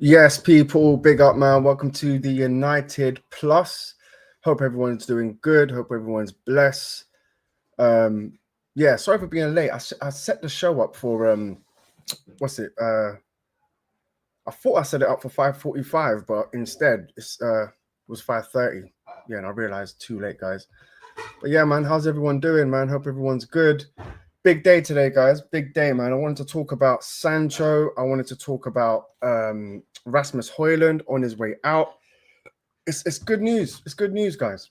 Yes, people, big up, man. Welcome to the United Plus. Hope everyone's doing good. Hope everyone's blessed. Yeah, sorry for being late. I set the show up for what's it? I thought I set it up for 5:45, but instead it was 5:30. Yeah, and I realized too late, guys. But yeah, man, how's everyone doing, man? Hope everyone's good. Big day today, guys. Big day, man. I wanted to talk about Sancho. I wanted to talk about Rasmus Højlund on his way out. It's good news. It's good news, guys.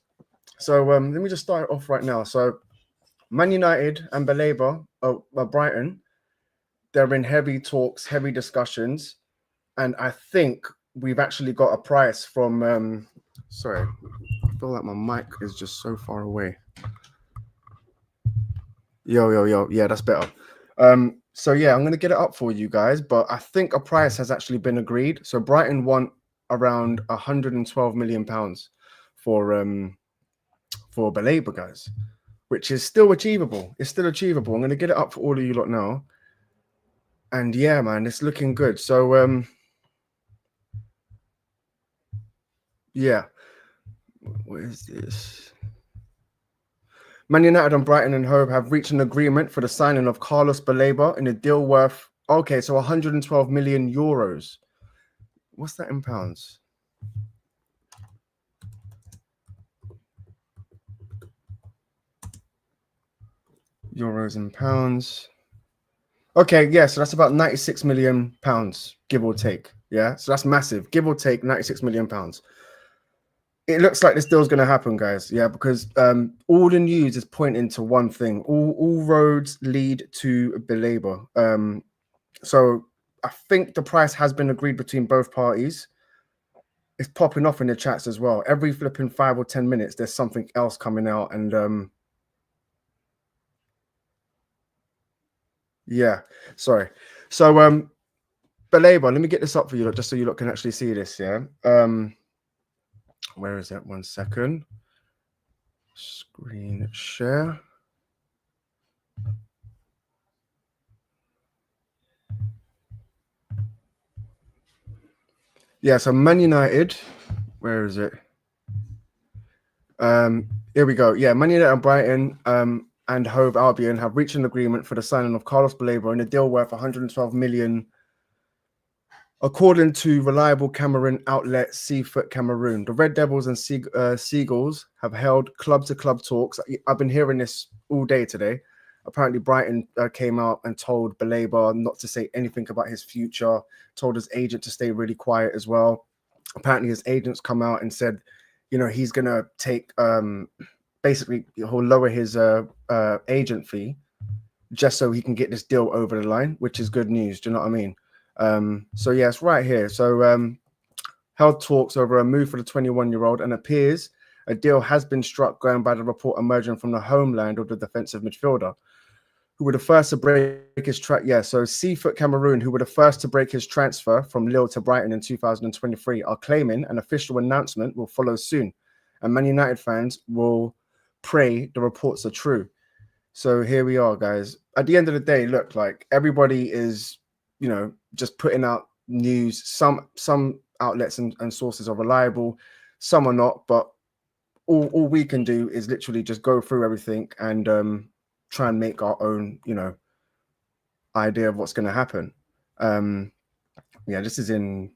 So let me just start off right now. So Man United and Baleba, Brighton, they're in heavy talks, heavy discussions, and I think we've actually got a price from. Sorry, I feel like my mic is just so far away. Yo. Yeah, that's better. So yeah, I'm gonna get it up for you guys, but I think a price has actually been agreed. So Brighton want around 112 million pounds for Baleba, guys, which is still achievable. It's still achievable. I'm gonna get it up for all of you lot now. And yeah, man, it's looking good. So yeah. What is this? Man United and Brighton and Hove have reached an agreement for the signing of Carlos Baleba in a deal worth, okay, so 112 million euros. What's that in pounds? Euros and pounds. Okay, yeah, so that's about 96 million pounds, give or take. Yeah, so that's massive. Give or take 96 million pounds. It looks like this deal's going to happen, guys. Yeah, because all the news is pointing to one thing. All roads lead to Baleba. So I think the price has been agreed between both parties. It's popping off in the chats as well. Every flipping 5 or 10 minutes, there's something else coming out. And yeah, sorry. So Baleba, let me get this up for you, just so you lot can actually see this. Yeah. Where is that? 1 second. Screen share. Yeah, so Man United, where is it? Here we go. Yeah, Man United and Brighton and Hove Albion have reached an agreement for the signing of Carlos Baleba in a deal worth 112 million. According to reliable Cameroon outlet Seafoot Cameroon, the Red Devils and Seagulls have held club-to-club talks. I've been hearing this all day today. Apparently, Brighton came out and told Baleba not to say anything about his future, told his agent to stay really quiet as well. Apparently, his agents come out and said, you know, he's going to take, basically, he'll lower his agent fee just so he can get this deal over the line, which is good news. Do you know what I mean? So yeah, it's right here. So held talks over a move for the 21-year-old, and appears a deal has been struck, going by the report emerging from the homeland of the defensive midfielder, who were the first to break his so Seafoot Cameroon, who were the first to break his transfer from Lille to Brighton in 2023, are claiming an official announcement will follow soon, and Man United fans will pray the reports are true. So here we are, guys. At the end of the day, look, like, everybody is, you know, just putting out news. Some outlets and sources are reliable, some are not, but all we can do is literally just go through everything and try and make our own, you know, idea of what's going to happen. Yeah, this is in,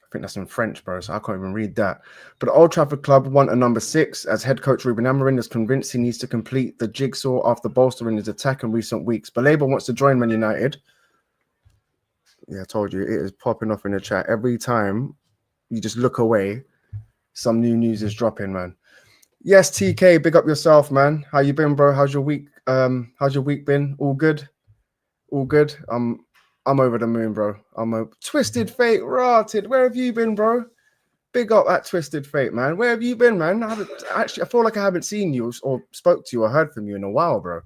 I think that's in French, bro, so I can't even read that. But the Old Trafford club want a number 6, as head coach Ruben Amorim is convinced he needs to complete the jigsaw after bolstering his attack in recent weeks. Baleba wants to join Man United. Yeah, I told you, it is popping off in the chat. Every time you just look away, some new news is dropping, man. Yes, TK, big up yourself, man. How you been, bro? How's your week? How's your week been? All good? All good? I'm over the moon, bro. I'm a Twisted Fate, rotted. Where have you been, bro? Big up at Twisted Fate, man. Where have you been, man? I feel like I haven't seen you or spoke to you or heard from you in a while, bro.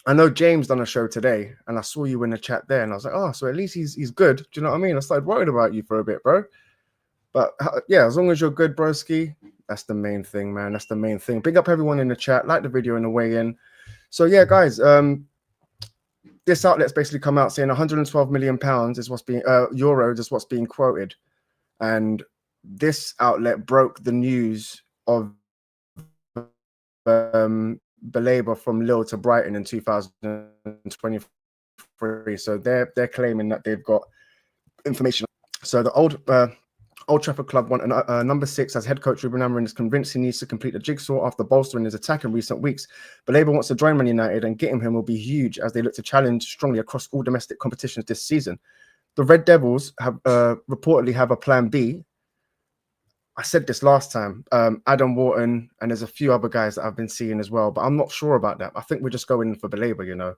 I know James done a show today, and I saw you in the chat there, and I was like, oh, so at least he's good. Do you know what I mean? I started worried about you for a bit, bro. But yeah, as long as you're good, broski, that's the main thing, man. That's the main thing. Big up everyone in the chat. Like the video in the way in. So yeah, guys, this outlet's basically come out saying 112 million pounds is what's being euros is what's being quoted, and this outlet broke the news of Baleba from Lille to Brighton in 2023. So they're claiming that they've got information. So the Old Trafford club want number 6 as head coach. Ruben Amorim is convinced he needs to complete the jigsaw after bolstering his attack in recent weeks. Baleba wants to join Man United, and getting him will be huge as they look to challenge strongly across all domestic competitions this season. The Red Devils have reportedly have a plan B. I said this last time, Adam Wharton, and there's a few other guys that I've been seeing as well, but I'm not sure about that. I think we're just going in for Baleba, you know.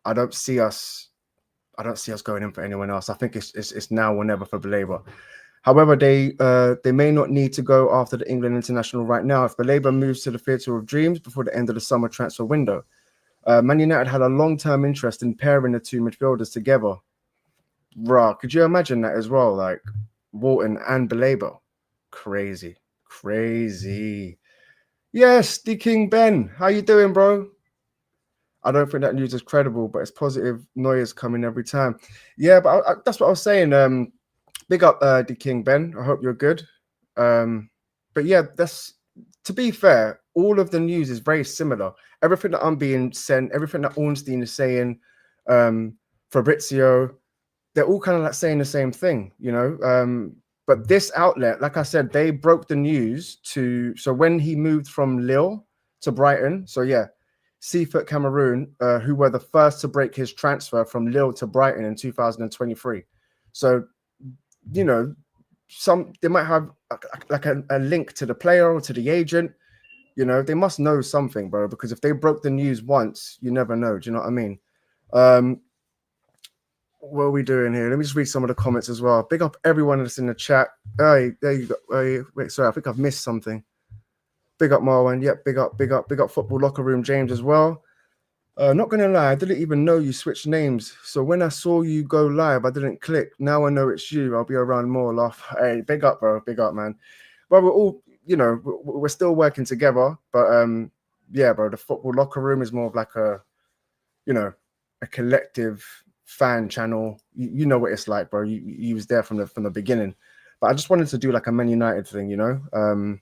I don't see us going in for anyone else. I think it's now or never for Baleba. However, they may not need to go after the England international right now if Baleba moves to the theatre of dreams before the end of the summer transfer window. Man United had a long-term interest in pairing the two midfielders together. Bruh, could you imagine that as well? Like Wharton and Baleba. Crazy. Yes, the King Ben. How you doing, bro? I don't think that news is credible, but it's positive noise coming every time. Yeah, but that's what I was saying. Big up the King Ben. I hope you're good. But yeah, that's, to be fair, all of the news is very similar. Everything that I'm being sent, everything that Ornstein is saying, Fabrizio, they're all kind of like saying the same thing, you know. But this outlet, like I said, they broke the news so when he moved from Lille to Brighton, so yeah, Seafoot Cameroon, who were the first to break his transfer from Lille to Brighton in 2023. So, you know, they might have like a link to the player or to the agent. You know, they must know something, bro, because if they broke the news once, you never know. Do you know what I mean? What are we doing here? Let me just read some of the comments as well. Big up everyone that's in the chat. Hey, there you go. Wait, sorry, I think I've missed something. Big up Marwan. Yep, big up Football Locker Room James as well. Not gonna lie, I didn't even know you switched names. So when I saw you go live, I didn't click. Now I know it's you. I'll be around more. Laugh. Hey, big up, bro. Big up, man. But we're all, you know, we're still working together. But yeah, bro, the Football Locker Room is more of like a, you know, a collective fan channel. You know what it's like, bro. You was there from the beginning. But I just wanted to do like a Man United thing, you know.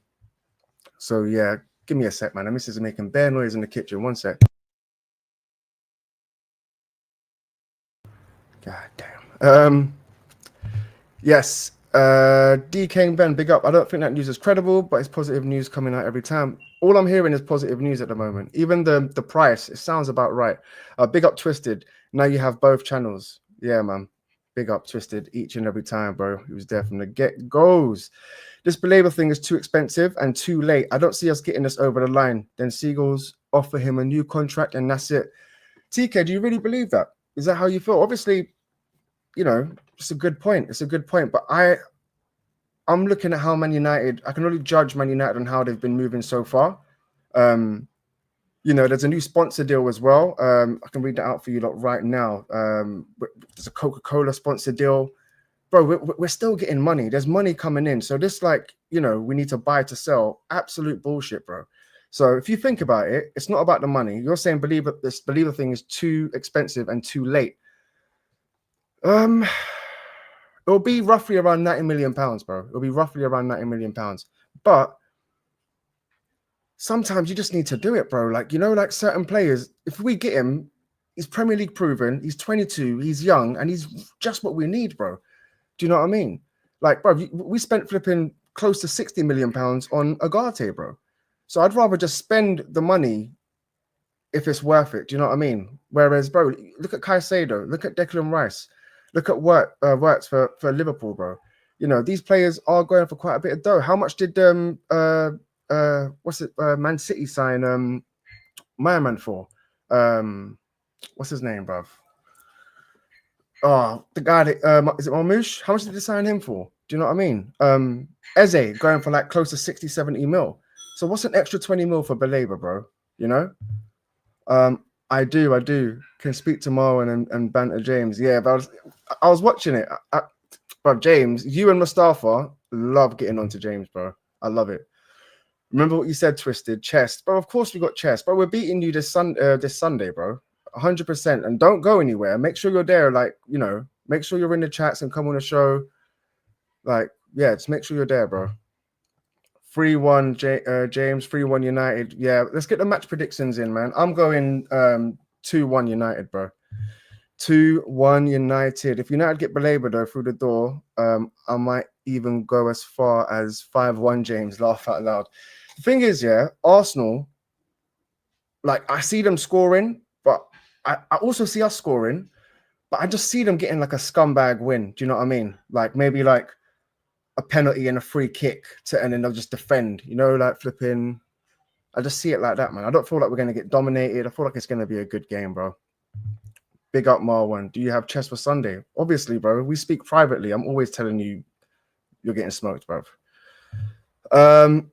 So yeah, give me a sec, man. The missus is making bare noise in the kitchen. One sec. God damn. Yes. DK Ben, big up. I don't think that news is credible, but it's positive news coming out every time. All I'm hearing is positive news at the moment. Even the price, it sounds about right. Big up Twisted. Now you have both channels. Yeah, man. Big up Twisted each and every time, bro. He was there from the get-goes. This Baleba thing is too expensive and too late. I don't see us getting this over the line. Then Seagulls offer him a new contract and that's it. TK, do you really believe that? Is that how you feel? Obviously, you know, it's a good point. It's a good point. But I'm looking at how Man United, I can only judge Man United on how they've been moving so far. You know, there's a new sponsor deal as well. I can read that out for you lot right now. There's a Coca-Cola sponsor deal. Bro, we're still getting money. There's money coming in. So this, like, you know, we need to buy to sell. Absolute bullshit, bro. So if you think about it, it's not about the money. You're saying this Believer thing is too expensive and too late. It'll be roughly around 90 million pounds, bro. It'll be roughly around 90 million pounds. But sometimes you just need to do it, bro. Like, you know, like certain players, if we get him, he's Premier League proven, he's 22, he's young, and he's just what we need, bro. Do you know what I mean? Like, bro, we spent flipping close to 60 million pounds on Agate, bro. So I'd rather just spend the money if it's worth it. Do you know what I mean? Whereas, bro, look at Caicedo, look at Declan Rice, look at Wirtz for Liverpool, bro. You know, these players are going for quite a bit of dough. How much did Man City sign my man for? What's his name, bruv? Oh, the guy that is it Marmoush? How much did they sign him for? Do you know what I mean? Eze going for like close to 60, 70 mil. So what's an extra 20 mil for Baleba, bro? You know? I do. Can speak tomorrow and banter James. Yeah, but I was watching it. But James, you and Mustafa love getting onto James, bro. I love it. Remember what you said, Twisted? Chest. Bro, of course we got chest. Bro, we're beating you this Sunday, bro. 100%. And don't go anywhere. Make sure you're there. Like, you know, make sure you're in the chats and come on the show. Like, yeah, just make sure you're there, bro. 3-1 James, 3-1 United. Yeah, let's get the match predictions in, man. I'm going 2-1 United, bro. 2-1 United. If United get Baleba though through the door, I might even go as far as 5-1 James. Laugh out loud. The thing is, yeah, Arsenal, like I see them scoring, but I also see us scoring, but I just see them getting like a scumbag win. Do you know what I mean? Like maybe like a penalty and a free kick and then they'll just defend, you know, like flipping. I just see it like that, man. I don't feel like we're going to get dominated. I feel like it's going to be a good game, bro. Big up, Marwan. Do you have chess for Sunday? Obviously, bro. We speak privately. I'm always telling you you're getting smoked, bro. 5-1,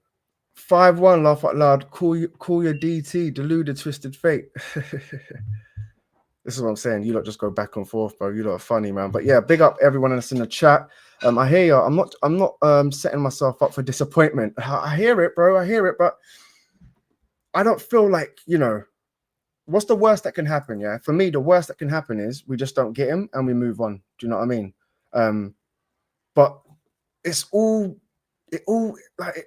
laugh out loud. Call your DT, deluded, twisted fate. This is what I'm saying. You lot just go back and forth, bro. You lot are funny, man. But yeah, big up everyone that's in the chat. I hear you. I'm not setting myself up for disappointment. I hear it, bro. I hear it, but I don't feel like, you know, what's the worst that can happen? Yeah, for me, the worst that can happen is we just don't get him and we move on. Do you know what I mean? But it all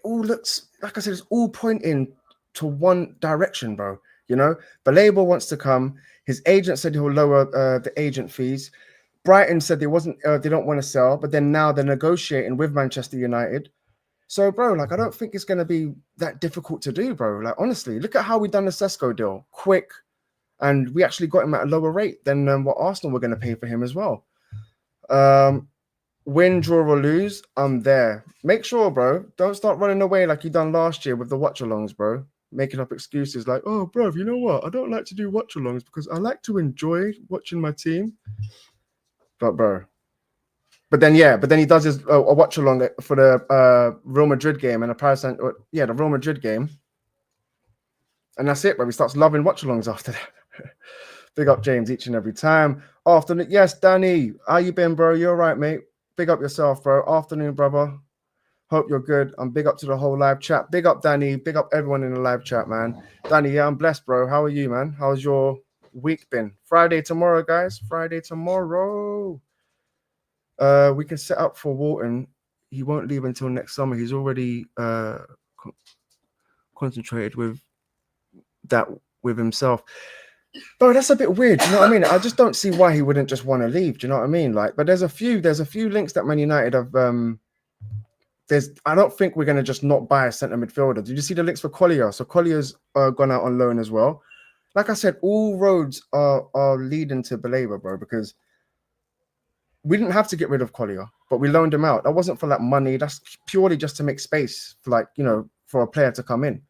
looks like I said, it's all pointing to one direction, bro. You know, Baleba wants to come. His agent said he'll lower the agent fees. Brighton said they don't want to sell, but then now they're negotiating with Manchester United. So, bro, like I don't think it's gonna be that difficult to do, bro. Like honestly, look at how we done the Sesko deal, quick, and we actually got him at a lower rate than what Arsenal were going to pay for him as well. Win, draw, or lose, I'm there. Make sure, bro, don't start running away like you done last year with the watch-alongs, bro. Making up excuses like, oh, bro, you know what? I don't like to do watch-alongs because I like to enjoy watching my team. But, bro. But then he does his a watch-along for the Real Madrid game and the Real Madrid game. And that's it, bro. He starts loving watch-alongs after that. Big up James each and every time. Afternoon. Yes, Danny. How you been, bro? You're right, mate. Big up yourself, bro. Afternoon, brother. Hope you're good. I'm big up to the whole live chat. Big up, Danny. Big up everyone in the live chat, man. Danny, yeah, I'm blessed, bro. How are you, man? How's your week been? Friday tomorrow, guys. Friday tomorrow. We can set up for Walton. He won't leave until next summer. He's already concentrated with himself. Bro, that's a bit weird. You know what I mean? I just don't see why he wouldn't just want to leave. Do you know what I mean? Like, but there's a few links that Man United have. I don't think we're gonna just not buy a centre midfielder. Did you see the links for Collier? So Collier's gone out on loan as well. Like I said, all roads are leading to Baleba, bro, because we didn't have to get rid of Collier, but we loaned him out. That wasn't for like money. That's purely just to make space for like, you know, for a player to come in.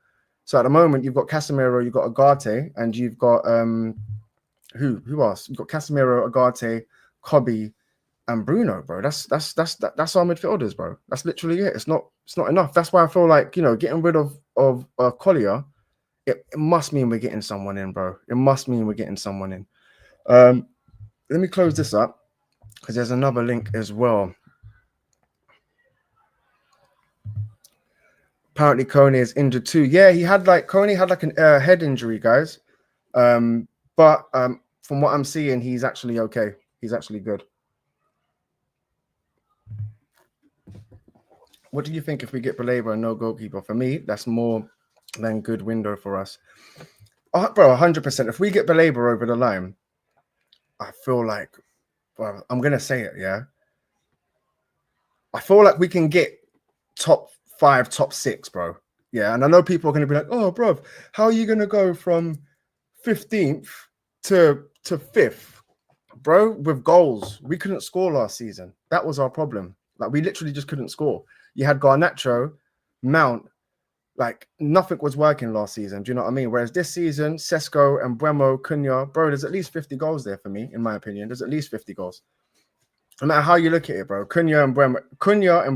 So at the moment, you've got Casemiro, you've got Agate, and you've got who else? You've got Casemiro, Agate, Kobe, and Bruno, bro. That's our midfielders, bro. That's literally it. It's not enough. That's why I feel like, you know, getting rid of Collier, it must mean we're getting someone in, bro. It must mean we're getting someone in. Let me close this up because there's another link as well. Apparently, Kone is injured too. Yeah, Kone had like a head injury, guys. But from what I'm seeing, he's actually okay. He's actually good. What do you think if we get Baleba and no goalkeeper? For me, that's more than good window for us. Bro, 100%. If we get Baleba over the line, I feel like, well, I'm going to say it, yeah? I feel like we can get top 5, top 6, bro. Yeah, and I know people are going to be like, oh, bro, how are you going to go from 15th to 5th? Bro, with goals. We couldn't score last season. That was our problem. Like, we literally just couldn't score. You had Garnacho, Mount, like, nothing was working last season. Do you know what I mean? Whereas this season, Sesko and Bremo, Cunha, bro, there's at least 50 goals there for me, in my opinion. There's at least 50 goals. No matter how you look at it, bro. Cunha and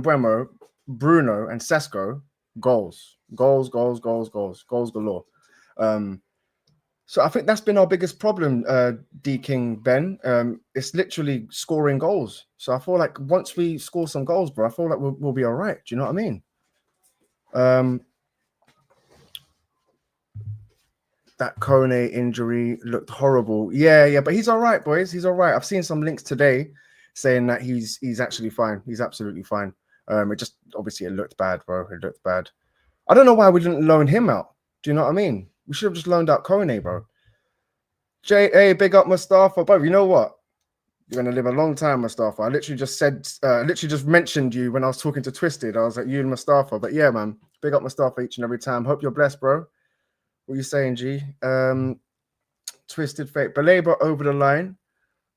Bremo, Bruno and Sesko, goals galore. So I think that's been our biggest problem, D King Ben. It's literally scoring goals. So I feel like once we score some goals, bro, I feel like we'll be all right. Do you know what I mean? That Kone injury looked horrible. Yeah, but he's all right, boys. He's all right. I've seen some links today saying that he's actually fine. He's absolutely fine. It just obviously it looked bad, bro. It looked bad. I don't know why we didn't loan him out. Do you know what I mean? We should have just loaned out Kone, bro. Hey, big up Mustafa, bro. You know what? You're gonna live a long time, Mustafa. I literally just mentioned you when I was talking to Twisted. I was like, you and Mustafa. But yeah, man, big up Mustafa each and every time. Hope you're blessed, bro. What are you saying, G? Twisted Fate. Baleba over the line.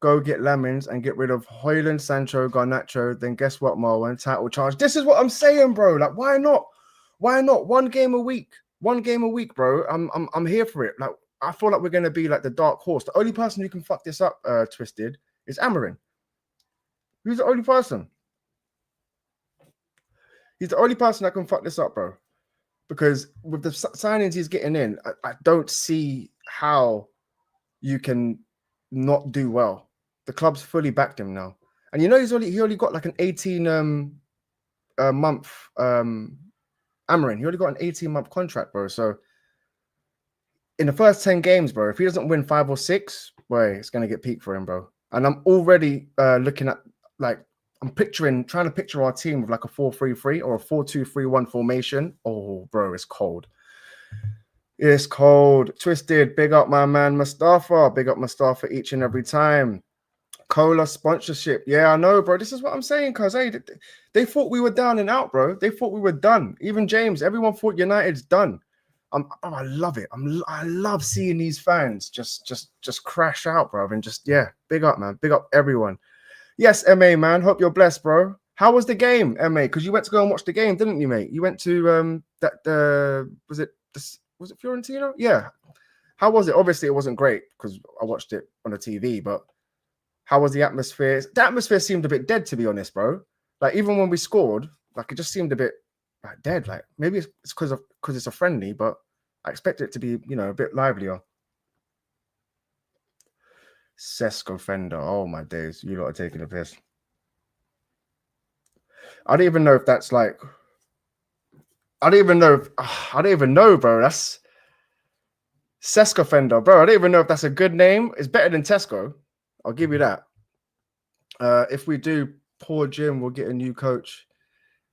Go get Lamins and get rid of Hoyland, Sancho, Garnacho. Then guess what, Marwan? Title charge. This is what I'm saying, bro. Like, why not? Why not? One game a week. One game a week, bro. I'm here for it. Like, I feel like we're gonna be like the dark horse. The only person who can fuck this up, Twisted, is Amarin. Who's the only person? He's the only person that can fuck this up, bro. Because with the signings he's getting in, I don't see how you can not do well. The club's fully backed him now, and you know he only got like an 18 month Amarin. He only got an 18-month contract, bro. So in the first 10 games, bro, if he doesn't win 5 or 6, boy, it's gonna get peak for him, bro. And I'm already looking at like trying to picture our team with like a 4-3-3 or a 4-2-3-1 formation. Oh, bro, it's cold. It's cold. Twisted. Big up my man Mustafa. Big up Mustafa each and every time. Cola sponsorship. Yeah, I know, bro. This is what I'm saying, cuz they thought we were down and out, bro. They thought we were done. Even James, everyone thought United's done. I love it. I love seeing these fans just crash out, bro. And just big up, man. Big up everyone. Yes, MA, man. Hope you're blessed, bro. How was the game, MA? Because you went to go and watch the game, didn't you, mate? You went to was it Fiorentina? Yeah. How was it? Obviously, it wasn't great because I watched it on the TV, but how was the atmosphere? The atmosphere seemed a bit dead, to be honest, bro. Like, even when we scored, like, it just seemed a bit like dead. Like, maybe it's because it's a friendly, but I expect it to be, a bit livelier. Sesko Fender. Oh, my days. You lot are taking a piss. I don't even know if that's like... I don't even know, bro. That's Sesko Fender, bro. I don't even know if that's a good name. It's better than Tesco. I'll give you that. If we do poor Jim, we'll get a new coach.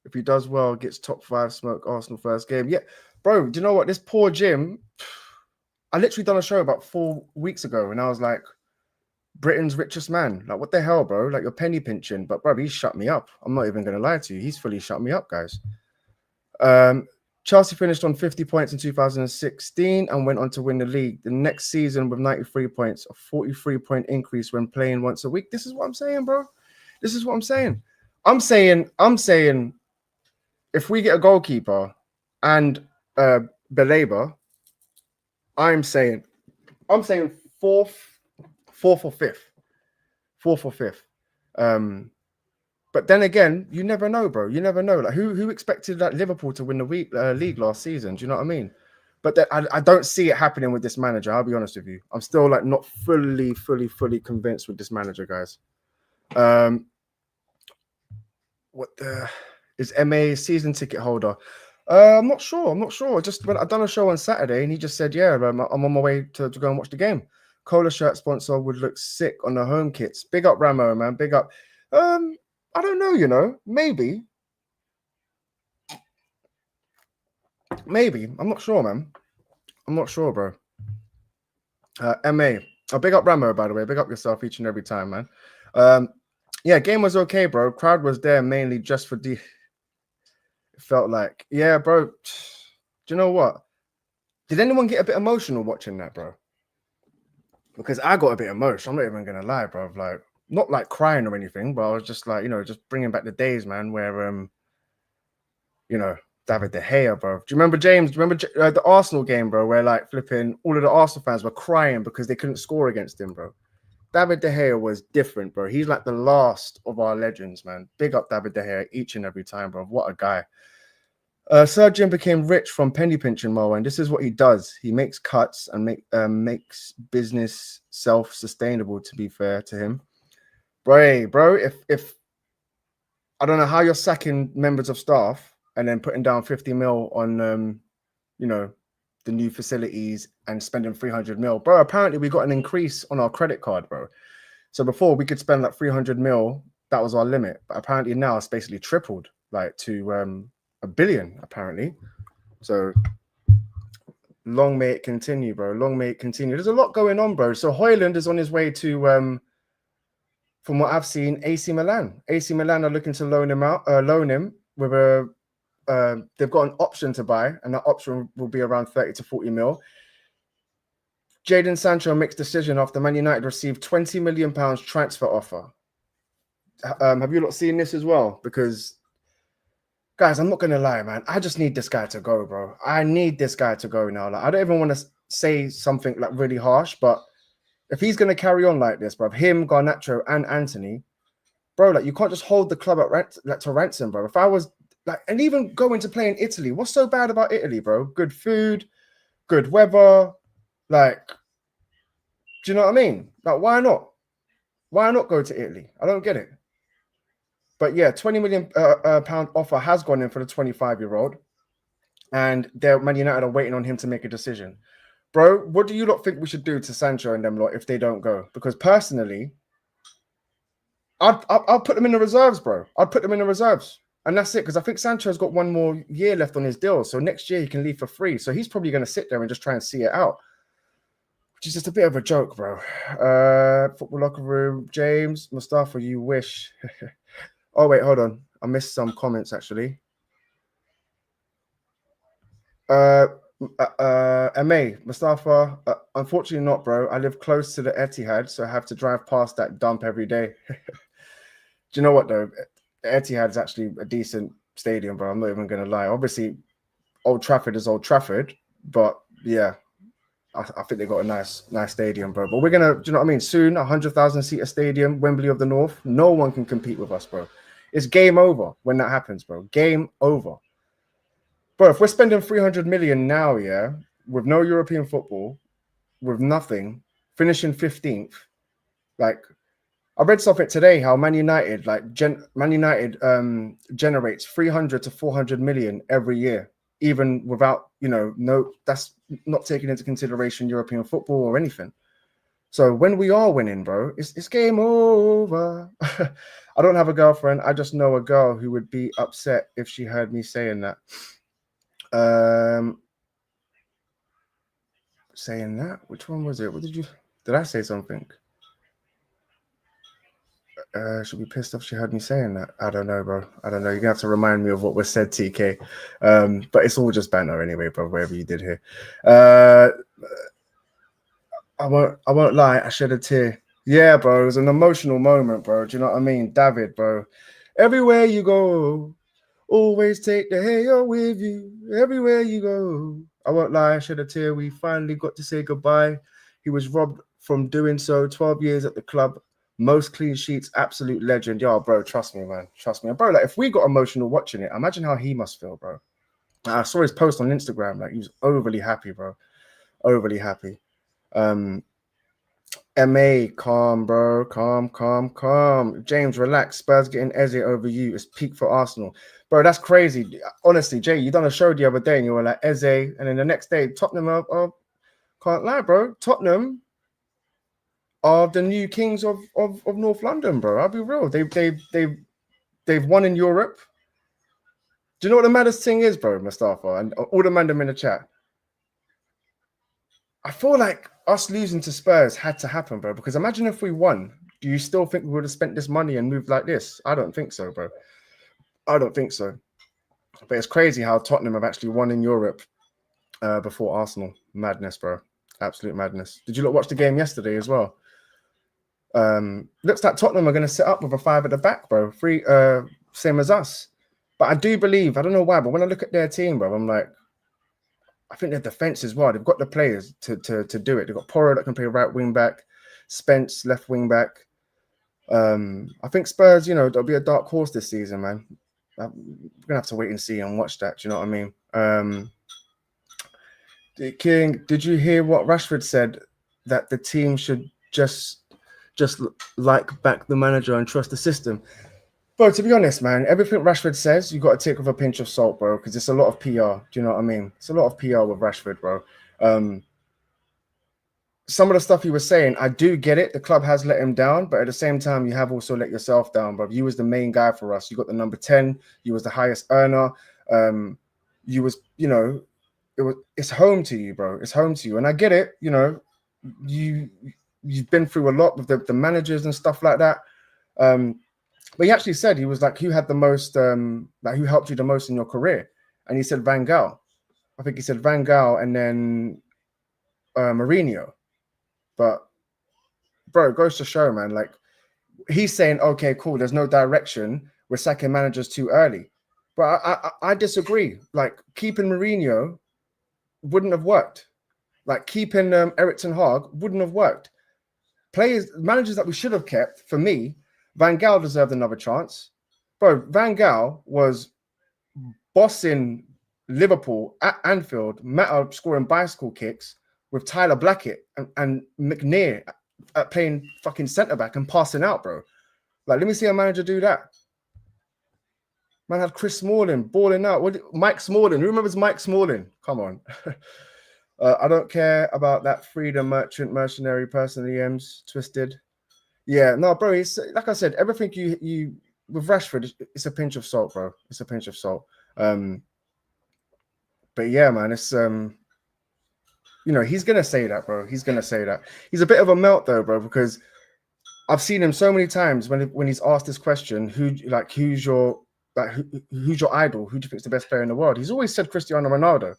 If he does well, gets top 5 smoke Arsenal first game. Yeah, bro, do you know what? This poor Jim, I literally done a show about 4 weeks ago, and I was like, Britain's richest man. Like, what the hell, bro? Like, you're penny pinching. But, bro, he shut me up. I'm not even going to lie to you. He's fully shut me up, guys. Chelsea finished on 50 points in 2016 and went on to win the league. The next season with 93 points, a 43-point increase when playing once a week. This is what I'm saying, bro. This is what I'm saying. I'm saying if we get a goalkeeper and Baleba, I'm saying fourth or fifth. But then again, you never know, bro. You never know. Like, who expected that Liverpool to win the league last season? Do you know what I mean? But I don't see it happening with this manager. I'll be honest with you. I'm still like not fully convinced with this manager, guys. What the is MA season ticket holder? I'm not sure. Just when I done a show on Saturday, and he just said, "Yeah, I'm on my way to go and watch the game." Cola shirt sponsor would look sick on the home kits. Big up Ramo, man. Big up. I don't know, maybe. I'm not sure, man. I'm not sure, bro. MA. Oh, big up Ramo, by the way. Big up yourself each and every time, man. Yeah, game was okay, bro. Crowd was there mainly just for it felt like, yeah, bro. Do you know what? Did anyone get a bit emotional watching that, bro? Because I got a bit emotional. I'm not even gonna lie, bro. Like, not like crying or anything, but I was just like, just bringing back the days, man, where David De Gea, bro. Do you remember James? Do you remember the Arsenal game, bro, where like flipping all of the Arsenal fans were crying because they couldn't score against him, bro? David De Gea was different, bro. He's like the last of our legends, man. Big up David De Gea each and every time, bro. What a guy. Sir Jim became rich from penny pinching, Mo, and this is what he does. He makes cuts and makes business self-sustainable, to be fair to him. Bro, if I don't know how you're sacking members of staff and then putting down 50 mil on, the new facilities and spending 300 mil. Bro, apparently we got an increase on our credit card, bro. So before we could spend like 300 mil, that was our limit. But apparently now it's basically tripled, like to $1 billion, apparently. So long may it continue, bro. Long may it continue. There's a lot going on, bro. So Højlund is on his way to, from what I've seen, AC Milan. AC Milan are looking to loan him with a. They've got an option to buy, and that option will be around 30 to 40 mil. Jadon Sancho makes decision after Man United received £20 million transfer offer. Have you lot seen this as well? Because, guys, I'm not going to lie, man. I just need this guy to go, bro. I need this guy to go now. Like, I don't even want to say something like really harsh, but if he's going to carry on like this, bro, him, Garnacho, and Anthony, bro, like, you can't just hold the club to ransom, bro. If I was like, and even going to play in Italy, what's so bad about Italy, bro? Good food, good weather, like, do you know what I mean? Like, why not? Why not go to Italy? I don't get it. But yeah, £20 million pound offer has gone in for the 25-year-old, and Man United are waiting on him to make a decision. Bro, what do you lot think we should do to Sancho and them lot if they don't go? Because personally, I'll put them in the reserves, bro. I'd put them in the reserves. And that's it, because I think Sancho's got one more year left on his deal. So next year he can leave for free. So he's probably going to sit there and just try and see it out. Which is just a bit of a joke, bro. Football locker room. James, Mustafa, you wish. Oh, wait, hold on. I missed some comments, actually. MA, Mustafa, unfortunately not, bro. I live close to the Etihad, so I have to drive past that dump every day. Do you know what, though? Etihad is actually a decent stadium, bro. I'm not even going to lie. Obviously, Old Trafford is Old Trafford, but yeah, I think they got a nice stadium, bro. But we're going to, do you know what I mean? Soon, 100,000-seater stadium, Wembley of the North. No one can compete with us, bro. It's game over when that happens, bro. Game over. Bro, if we're spending 300 million now, yeah, with no European football, with nothing, finishing 15th, like, I read something today how Man United, generates 300 to 400 million every year, even without, that's not taking into consideration European football or anything. So when we are winning, bro, it's game over. I don't have a girlfriend. I just know a girl who would be upset if she heard me saying that. Saying that? Which one was it? Did I say something? She'll be pissed off she heard me saying that. I don't know, bro. I don't know. You're gonna have to remind me of what was said, TK. But it's all just banter anyway, bro. Whatever you did here. I won't lie. I shed a tear. Yeah, bro. It was an emotional moment, bro. Do you know what I mean? David, bro. Everywhere you go, always take the hail with you. Everywhere you go. I won't lie. I shed a tear. We finally got to say goodbye. He was robbed from doing so. 12 years at the club. Most clean sheets, absolute legend. Yo, bro, trust me, man. Trust me. Bro, like, if we got emotional watching it, imagine how he must feel, bro. I saw his post on Instagram. Like, he was overly happy, bro. Overly happy. MA, calm, bro. Calm. James, relax. Spurs getting Eze over you. It's peak for Arsenal. Bro, that's crazy. Honestly, Jay, you done a show the other day and you were like, Eze. And then the next day, Tottenham can't lie, bro. Tottenham are the new kings of North London, bro. I'll be real. They've won in Europe. Do you know what the maddest thing is, bro, Mustafa? And all the man them in the chat. I feel like us losing to Spurs had to happen, bro. Because imagine if we won. Do you still think we would have spent this money and moved like this? I don't think so, bro. I don't think so. But it's crazy how Tottenham have actually won in Europe before Arsenal. Madness, bro. Absolute madness. Did you watch the game yesterday as well? Looks like Tottenham are going to set up with a 5 at the back, bro. Same as us. But I do believe, I don't know why, but when I look at their team, bro, I'm like, I think their defense as well. They've got the players to do it. They've got Porro that can play right wing back, Spence left wing back. I think Spurs, there'll be a dark horse this season, man. We're gonna have to wait and see and watch that. Do you know what I mean? King, did you hear what Rashford said? That the team should just like back the manager and trust the system. Bro, to be honest, man, everything Rashford says, you got to take with a pinch of salt, bro, because it's a lot of PR. Do you know what I mean? It's a lot of PR with Rashford, bro. Some of the stuff he was saying, I do get it. The club has let him down, but at the same time, you have also let yourself down, bro. You was the main guy for us. You got the number 10. You was the highest earner. You was, you know, it's home to you, bro. It's home to you. And I get it, you know, you've been through a lot with the managers and stuff like that. But he actually said, he was like, who had the most, like who helped you the most in your career? And he said Van Gaal. I think he said Van Gaal and then Mourinho. But bro, it goes to show, man, like he's saying, okay, cool, there's no direction. We're sacking managers too early. But I disagree. Like keeping Mourinho wouldn't have worked. Like keeping Erik ten Hag wouldn't have worked. Managers that we should have kept, for me, Van Gaal deserved another chance. Bro, Van Gaal was bossing Liverpool at Anfield, scoring bicycle kicks with Tyler Blackett and McNear playing fucking centre-back and passing out, bro. Like, let me see a manager do that. Man had Chris Smalling balling out. Mike Smalling. Who remembers Mike Smalling? Come on. I don't care about that freedom mercenary person, EM's twisted. Yeah, no, bro. It's like I said, everything you with Rashford, it's a pinch of salt, bro. It's a pinch of salt. But yeah, man, it's you know, he's gonna say that, bro. He's gonna say that. He's a bit of a melt though, bro, because I've seen him so many times when he's asked this question, who's your idol? Who do you think is the best player in the world? He's always said Cristiano Ronaldo.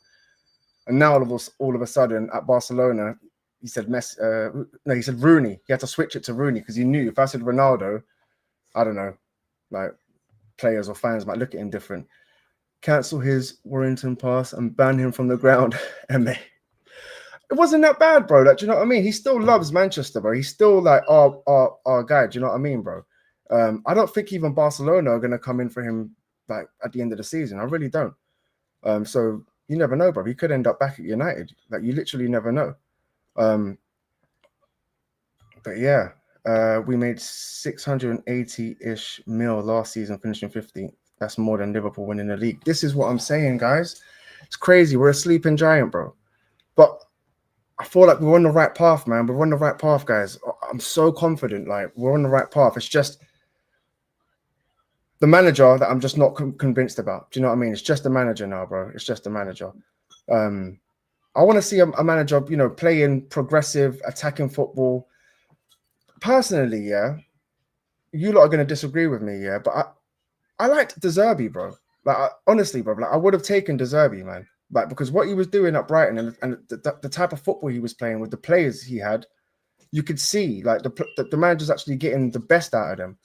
And now all of a sudden at Barcelona, he said Messi. No, he said Rooney. He had to switch it to Rooney because he knew if I said Ronaldo, I don't know, like players or fans might look at him different. Cancel his Warrington pass and ban him from the ground. And it wasn't that bad, bro. Like, do you know what I mean? He still loves Manchester, bro. He's still like our guy. Do you know what I mean, bro? I don't think even Barcelona are gonna come in for him like at the end of the season. I really don't. So you never know, bro. He could end up back at United. Like you literally never know. But yeah, we made 680-ish mil last season, finishing 15th. That's more than Liverpool winning the league. This is what I'm saying, guys. It's crazy. We're a sleeping giant, bro. But I feel like we're on the right path, man. We're on the right path, guys. I'm so confident. Like we're on the right path. It's just the manager that I'm just not convinced about. Do you know what I mean? It's just the manager now, bro. It's just the manager. I want to see a manager, you know, playing progressive, attacking football. Personally, yeah, you lot are going to disagree with me, yeah, but I liked De Zerbi, bro. Like, honestly, bro, like I would have taken De Zerbi, man. Like, because what he was doing at Brighton and the type of football he was playing with the players he had, you could see, like, the manager's actually getting the best out of them.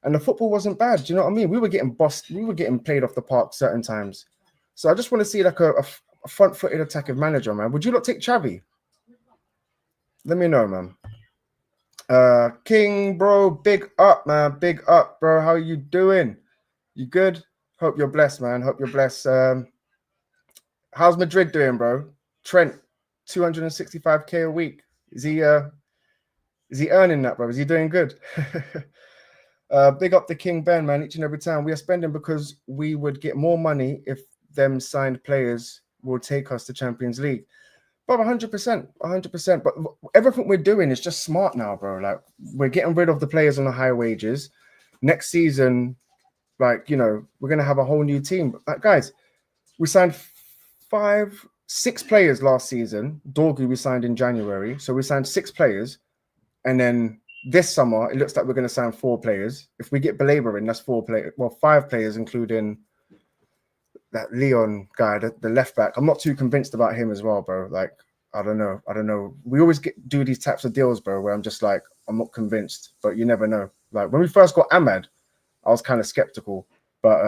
And the football wasn't bad. Do you know what I mean? We were getting bossed. We were getting played off the park certain times. So I just want to see, like, a front-footed attacking manager, man. Would you not take Xavi? Let me know, man. King, bro, big up, man. Big up, bro. How are you doing? You good? Hope you're blessed, man. Hope you're blessed. How's Madrid doing, bro? Trent, 265k a week. Is he earning that, bro? Is he doing good? Big up the King Ben, man. Each and every time we are spending because we would get more money if them signed players will take us to Champions League. But 100%, 100%. But everything we're doing is just smart now, bro. Like we're getting rid of the players on the high wages. Next season, like, you know, we're going to have a whole new team. Like, guys, we signed 6 players last season. Dorgu we signed in January. So we signed 6 players. And then this summer, it looks like we're going to sign 4 players. If we get Baleba in, that's 4 players. Well, 5 players, including that Leon guy, the left back. I'm not too convinced about him as well, bro. Like, I don't know. We always do these types of deals, bro, where I'm just like, I'm not convinced, but you never know. Like when we first got Ahmad, I was kind of skeptical, but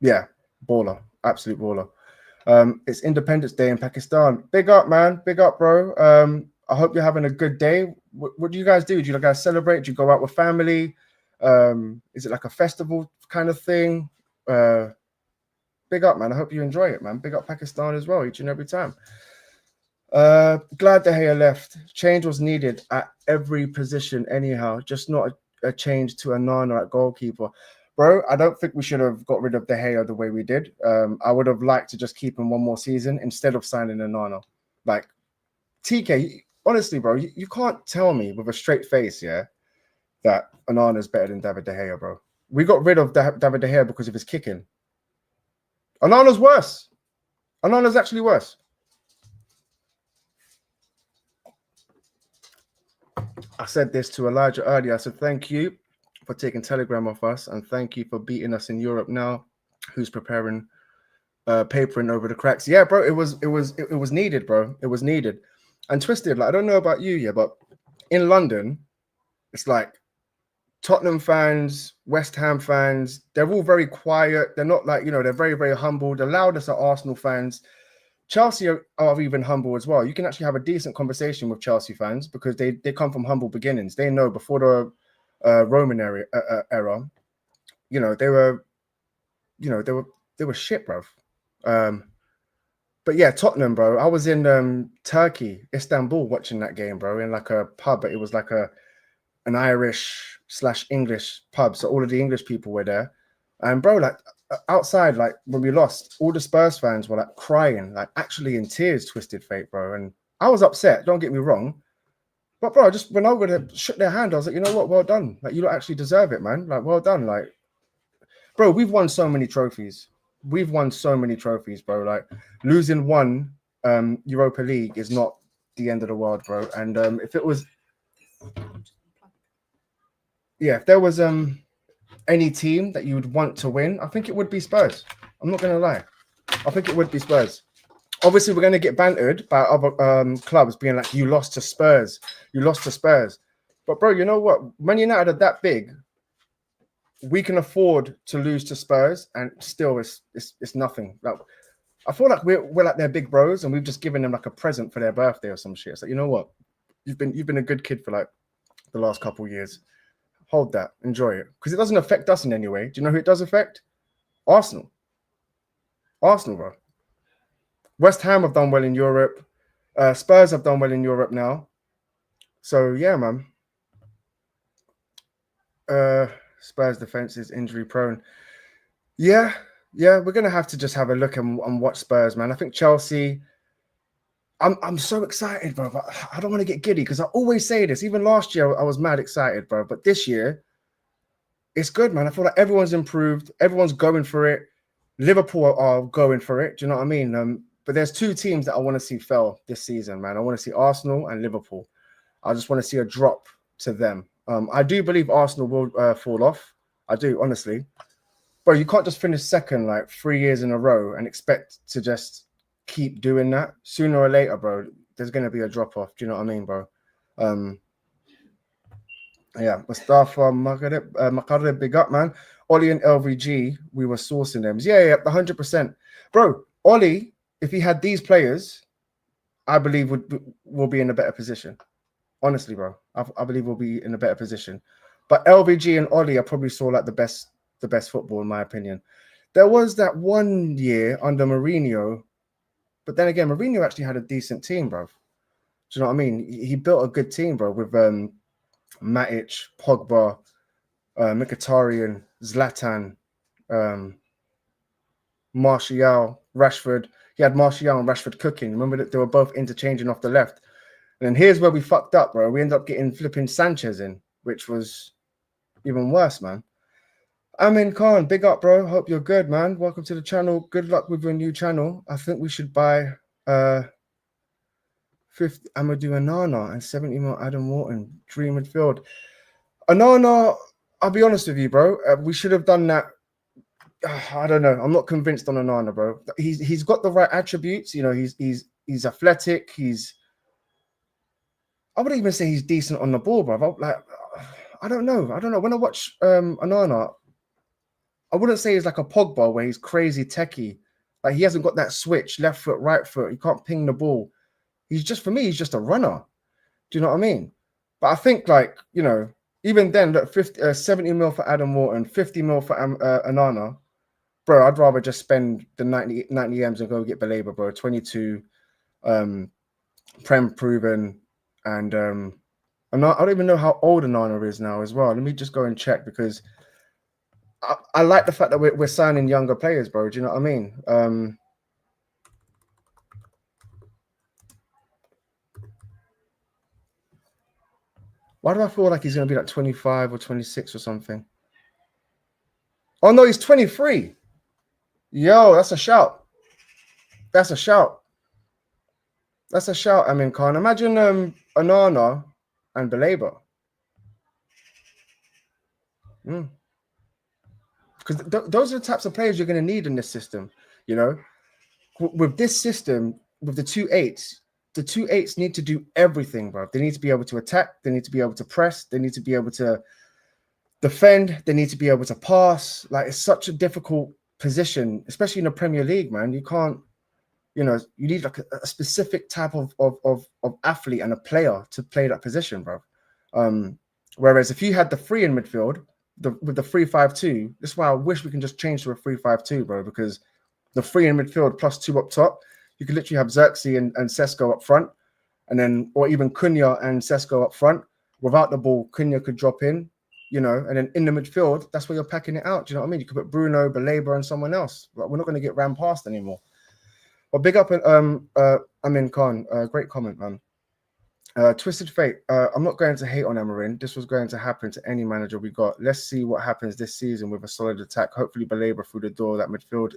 yeah, baller, absolute baller. It's Independence Day in Pakistan. Big up, man. Big up, bro. I hope you're having a good day. What do you guys do? Do you guys celebrate? Do you go out with family? Is it like a festival kind of thing? Big up, man. I hope you enjoy it, man. Big up Pakistan as well, each and every time. Glad De Gea left. Change was needed at every position anyhow. Just not a change to Onana at goalkeeper. Bro, I don't think we should have got rid of De Gea the way we did. I would have liked to just keep him one more season instead of signing Onana. Like, TK, honestly, bro, you can't tell me with a straight face, yeah, that Onana is better than David De Gea, bro. We got rid of David De Gea because of his kicking. Onana's worse. Onana's actually worse. I said this to Elijah earlier. I said, thank you for taking Telegram off us, and thank you for beating us in Europe now. Who's preparing papering over the cracks? Yeah, bro, it was needed, bro. It was needed. And Twisted, like, I don't know about you, yeah, but in London, it's like Tottenham fans, West Ham fans, they're all very quiet. They're not like, they're very, very humble. The loudest are Arsenal fans. Chelsea are even humble as well. You can actually have a decent conversation with Chelsea fans because they come from humble beginnings. They know before the Roman era, they were shit, bro. But yeah, Tottenham, bro. I was in Turkey, Istanbul, watching that game, bro, in like a pub. It was like an Irish/English pub, so all of the English people were there. And bro, like outside, like when we lost, all the Spurs fans were like crying, like actually in tears, Twisted Fate, bro. And I was upset, don't get me wrong. But bro, just when I would have shook their hand, I was like, you know what, well done. Like, you don't actually deserve it, man. Like, well done. Like, bro, we've won so many trophies. We've won so many trophies, bro. Like, losing one Europa League is not the end of the world, bro. And if it was, yeah, if there was any team that you would want to win, I think it would be Spurs. I'm not gonna lie. I think it would be Spurs. Obviously, we're gonna get bantered by other clubs being like, you lost to Spurs. You lost to Spurs. But bro, you know what? Man United are that big. We can afford to lose to Spurs, and still it's nothing. Like, I feel like we're like their big bros, and we've just given them like a present for their birthday or some shit. It's like, you know what? You've been a good kid for like the last couple of years. Hold that, enjoy it, because it doesn't affect us in any way. Do you know who it does affect? Arsenal, bro. West Ham have done well in Europe. Spurs have done well in Europe now. So yeah, man. Spurs defense is injury prone. Yeah, we're gonna have to just have a look and watch Spurs, man. I think Chelsea. I'm so excited, bro, but I don't want to get giddy because I always say this. Even last year, I was mad excited, bro. But this year, it's good, man. I feel like everyone's improved. Everyone's going for it. Liverpool are going for it. Do you know what I mean? But there's two teams that I want to see fail this season, man. I want to see Arsenal and Liverpool. I just want to see a drop to them. I do believe Arsenal will fall off. I do, honestly. Bro, you can't just finish second like 3 years in a row and expect to just keep doing that. Sooner or later, bro, there's going to be a drop off. Do you know what I mean, bro? Yeah, Mustafa Makareb, big up, man. Ollie and LVG, we were sourcing them. Yeah, 100%. Bro, Ollie, if he had these players, I believe will be in a better position. Honestly, bro, I believe we'll be in a better position. But LVG and Ollie, I probably saw like the best football, in my opinion. There was that one year under Mourinho. But then again, Mourinho actually had a decent team, bro. Do you know what I mean? He built a good team, bro, with Matic, Pogba, Mkhitaryan, Zlatan, Martial, Rashford. He had Martial and Rashford cooking. Remember that they were both interchanging off the left. And then here's where we fucked up, bro. We ended up getting flipping Sanchez in, which was even worse, man. Amin Khan, big up, bro. Hope you're good, man. Welcome to the channel. Good luck with your new channel. I think we should buy 50 Amadou Onana and 70 more Adam Wharton. Dream midfield. Onana, I'll be honest with you, bro. We should have done that. I don't know. I'm not convinced on Onana, bro. He's got the right attributes. You know, he's athletic. I wouldn't even say he's decent on the ball, bro. Like, I don't know. When I watch Onana, I wouldn't say he's like a Pogba where he's crazy techie. Like, he hasn't got that switch, left foot, right foot. He can't ping the ball. He's just, for me, he's just a runner. Do you know what I mean? But I think, like, you know, even then, look, 70 mil for Adam Wharton, 50 mil for Onana. Bro, I'd rather just spend the 90 M's and go get Baleba, bro. 22, Prem proven, and I don't even know how old Onana is now as well. Let me just go and check because I like the fact that we're signing younger players, bro. Do you know what I mean? Why do I feel like he's going to be like 25 or 26 or something? Oh, no, he's 23. Yo, that's a shout. That's a shout. That's a shout, Amin Khan. Imagine Onana and Baleba. Because those are the types of players you're going to need in this system. You know, with this system, with the 2-8s, the 2-8s need to do everything, bro. They need to be able to attack. They need to be able to press. They need to be able to defend. They need to be able to pass. Like, it's such a difficult position, especially in the Premier League, man. You can't, you know, you need like a specific type of athlete and a player to play that position, bro. Whereas if you had the three in midfield, with the 3-5-2, this is why I wish we can just change to a 3-5-2, bro, because the three in midfield plus two up top, you could literally have Xerxes and Sesko up front, and then, or even Cunha and Sesko up front. Without the ball, Cunha could drop in, you know, and then in the midfield, that's where you're packing it out. Do you know what I mean? You could put Bruno, Baleba, and someone else. Like, we're not going to get ran past anymore. But big up, Amin Khan. Great comment, man. Twisted Fate. I'm not going to hate on Amarin. This was going to happen to any manager we got. Let's see what happens this season with a solid attack. Hopefully, Baleba through the door. That midfield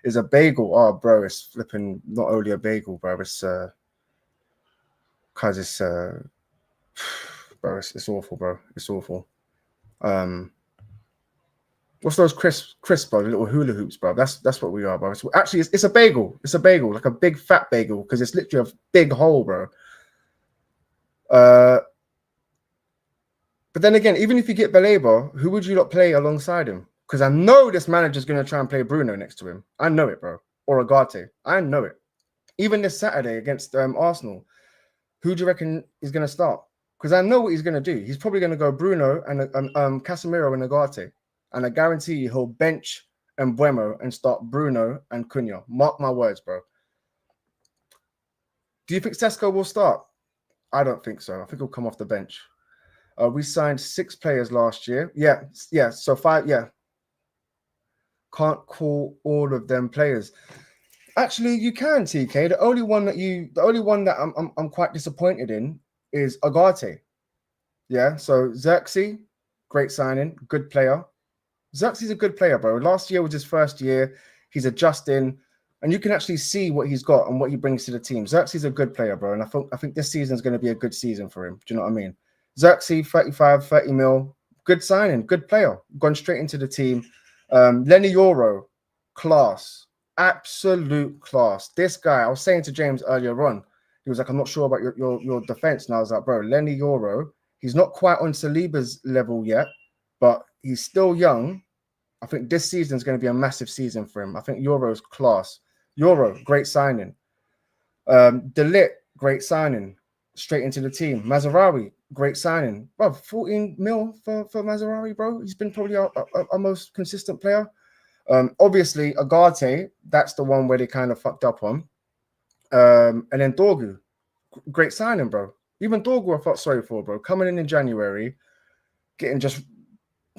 is a bagel. Oh, bro, it's flipping not only a bagel, bro. It's cause it's bro, it's awful, bro. It's awful. What's those crisp, bro? The little hula hoops, bro. That's what we are, bro. It's a bagel. It's a bagel, like a big fat bagel, because it's literally a big hole, bro. But then again, even if you get Baleba, who would you not play alongside him? Because I know this manager's going to try and play Bruno next to him. I know it, bro. Or Agate. I know it. Even this Saturday against Arsenal, who do you reckon is going to start? Because I know what he's going to do. He's probably going to go Bruno and Casemiro and Agate. And I guarantee you he'll bench Mbeumo and start Bruno and Cunha. Mark my words, bro. Do you think Sesko will start? I don't think so. I think he'll come off the bench. We signed 6 players last year. Yeah. So 5. Yeah. Can't call all of them players. Actually, you can, TK. The only one that I'm quite disappointed in is Agate. Yeah. So Xerxes, great signing, good player. Xerxes is a good player, bro. Last year was his first year. He's adjusting. And you can actually see what he's got and what he brings to the team. Xerxes is a good player, bro. And I think this season is going to be a good season for him. Do you know what I mean? Xerxes, 35, 30 mil. Good signing, good player. Gone straight into the team. Lenny Yoro, class. Absolute class. This guy, I was saying to James earlier on, he was like, I'm not sure about your defense. And I was like, bro, Lenny Yoro, he's not quite on Saliba's level yet, but he's still young. I think this season is going to be a massive season for him. I think Yoro's class. Yoro, great signing. De Ligt, great signing. Straight into the team. Mazraoui, great signing. Bro, 14 mil for Mazraoui, bro. He's been probably our most consistent player. Obviously, Agate, that's the one where they kind of fucked up on. And then Dorgu, great signing, bro. Even Dorgu, I felt sorry for, bro. Coming in January, getting just,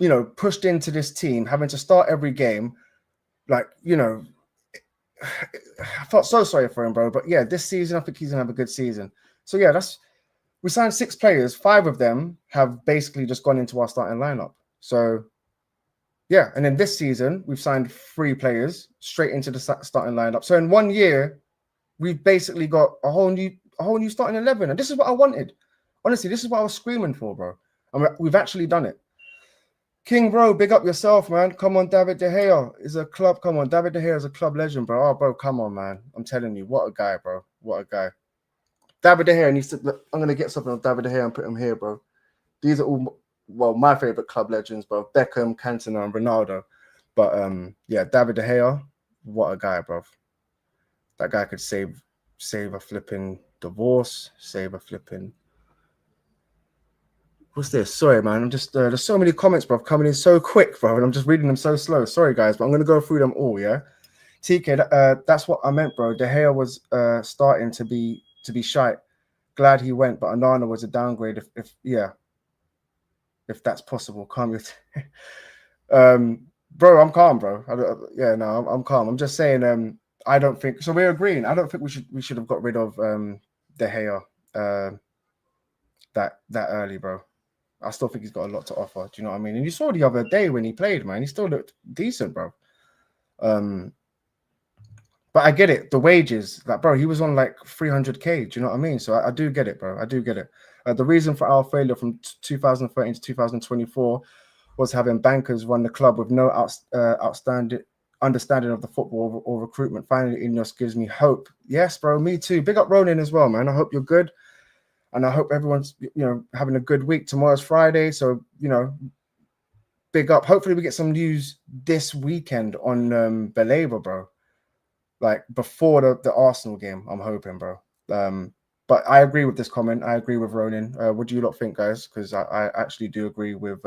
you know, pushed into this team, having to start every game. Like, you know, I felt so sorry for him, bro. But yeah, this season, I think he's going to have a good season. So yeah, we signed 6 players. 5 of them have basically just gone into our starting lineup. So yeah, and then this season, we've signed 3 players straight into the starting lineup. So in 1 year, we've basically got a whole new starting 11. And this is what I wanted. Honestly, this is what I was screaming for, bro. And we've actually done it. King, bro, big up yourself, man. Come on, David De Gea is a club. Come on, David De Gea is a club legend, bro. Oh, bro, come on, man. I'm telling you, what a guy, bro. What a guy. David De Gea needs to. I'm gonna get something of David De Gea and put him here, bro. These are all, well, my favorite club legends, bro. Beckham, Cantona, and Ronaldo. But yeah, David De Gea, what a guy, bro. That guy could save a flipping divorce, save a flipping. What's this? Sorry, man. I'm just there's so many comments, bro, coming in so quick, bro, and I'm just reading them so slow. Sorry, guys, but I'm gonna go through them all. Yeah, TK, that's what I meant, bro. De Gea was starting to be shite. Glad he went, but Onana was a downgrade. If that's possible, calm your. Bro, I'm calm, bro. I'm calm. I'm just saying. I don't think so. We're agreeing. I don't think we should have got rid of De Gea that early, bro. I still think he's got a lot to offer. Do you know what I mean? And you saw the other day when he played, man. He still looked decent, bro. But I get it. The wages, like, bro, he was on like 300K. Do you know what I mean? So I do get it, bro. I do get it. The reason for our failure from 2013 to 2024 was having bankers run the club with no outstanding understanding of the football or recruitment. Finally, Ineos gives me hope. Yes, bro, me too. Big up Ronin as well, man. I hope you're good. And I hope everyone's, having a good week. Tomorrow's Friday. So, big up. Hopefully we get some news this weekend on Baleba, bro. Like before the Arsenal game, I'm hoping, bro. But I agree with this comment. I agree with Ronin. What do you lot think, guys? Because I actually do agree with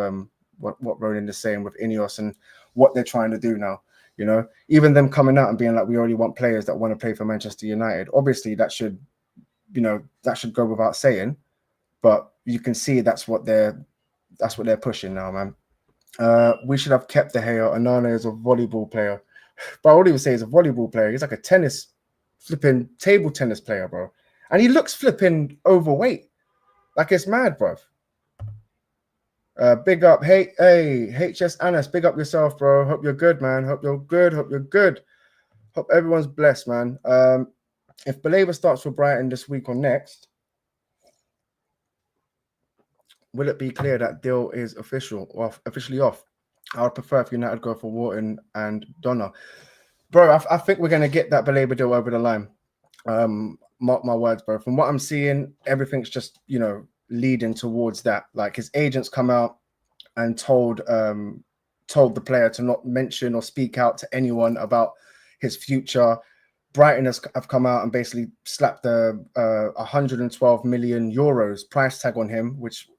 what Ronin is saying with Ineos and what they're trying to do now. Even them coming out and being like, we already want players that want to play for Manchester United. Obviously, that should go without saying. But you can see that's what they're pushing now, man. We should have kept De Gea. Onana is a volleyball player. But I would even say he's a volleyball player. He's like a flipping table tennis player, bro. And he looks flipping overweight. Like it's mad, bro. Big up. Hey, HS Anas, big up yourself, bro. Hope you're good, man. Hope you're good. Hope everyone's blessed, man. If Baleba starts for Brighton this week or next, will it be clear that deal is officially off? I would prefer if United go for Wharton and Donna. Bro, I think we're going to get that Baleba deal over the line. Mark my words, bro. From what I'm seeing, everything's just, leading towards that. Like his agents come out and told the player to not mention or speak out to anyone about his future. Brighton have come out and basically slapped the 112 million euros price tag on him, which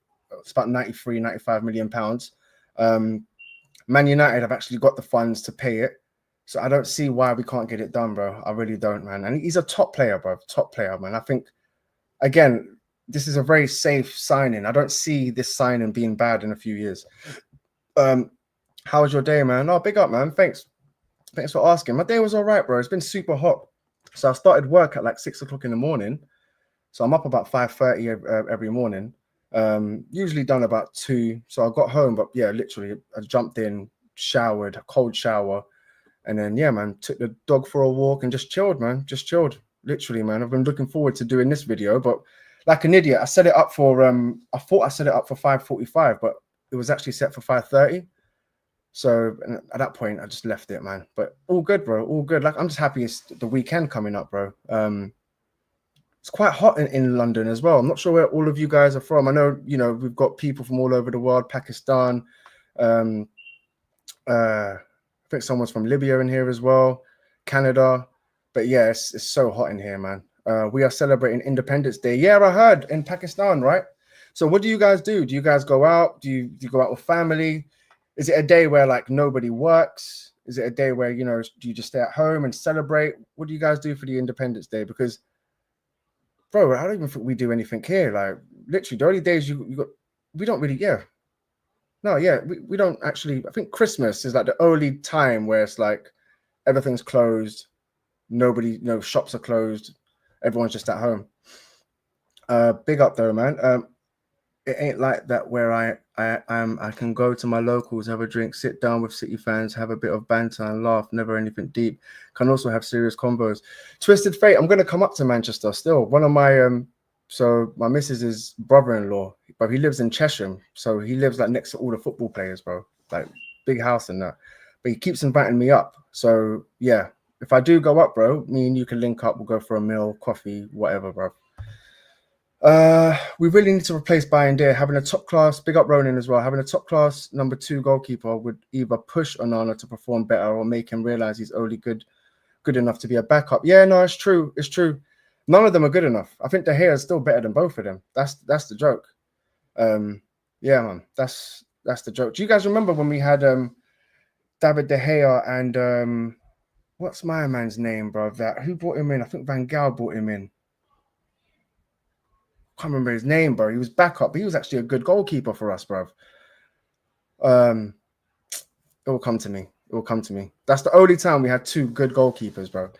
is about 95 million pounds. Man United have actually got the funds to pay it. So I don't see why we can't get it done, bro. I really don't, man. And he's a top player, bro. Top player, man. I think, again, this is a very safe signing. I don't see this signing being bad in a few years. How was your day, man? Oh, big up, man. Thanks for asking. My day was all right, bro. It's been super hot. So I started work at like 6 o'clock in the morning. So I'm up about 5:30 every morning. Usually done about 2. So I got home, but yeah, literally I jumped in, showered, a cold shower. And then, yeah, man, took the dog for a walk and just chilled, man. Just chilled. Literally, man. I've been looking forward to doing this video, but like an idiot, I set it up for, I thought I set it up for 5:45, but it was actually set for 5:30. So at that point, I just left it, man. But all good, bro. All good. Like, I'm just happy it's the weekend coming up, bro. It's quite hot in London as well. I'm not sure where all of you guys are from. I know, we've got people from all over the world, Pakistan, I think someone's from Libya in here as well, Canada. But yeah, it's so hot in here, man. We are celebrating Independence Day. Yeah, I heard in Pakistan, right? So what do you guys do? Do you guys go out? Do you go out with family? Is it a day where like nobody works? Is it a day where, do you just stay at home and celebrate? What do you guys do for the Independence Day? Because, bro, I don't even think we do anything here. Like literally the only days we don't really, yeah. No, yeah, we don't actually. I think Christmas is like the only time where it's like everything's closed. Nobody, no shops are closed. Everyone's just at home. Big up though, man. It ain't like that where I can go to my locals, have a drink, sit down with City fans, have a bit of banter and laugh. Never anything deep. Can also have serious combos. Twisted Fate. I'm gonna come up to Manchester still. One of my so my missus's brother-in-law, but he lives in Chesham. So he lives like next to all the football players, bro. Like big house and that. But he keeps inviting me up. So yeah, if I do go up, bro, me and you can link up. We'll go for a meal, coffee, whatever, bro. We really need to replace Bayern. Having a top class, big up Ronin as well. Having a top class number 2 goalkeeper would either push Onana to perform better or make him realize he's only good enough to be a backup. Yeah, no, it's true. It's true. None of them are good enough. I think De Gea is still better than both of them. That's the joke. Yeah, man, that's the joke. Do you guys remember when we had David De Gea and what's my man's name, bro? Who brought him in? I think Van Gaal brought him in. can't remember his name, bro. He was backup, but he was actually a good goalkeeper for us, bro. It will come to me. It will come to me. That's the only time we had two good goalkeepers, bro.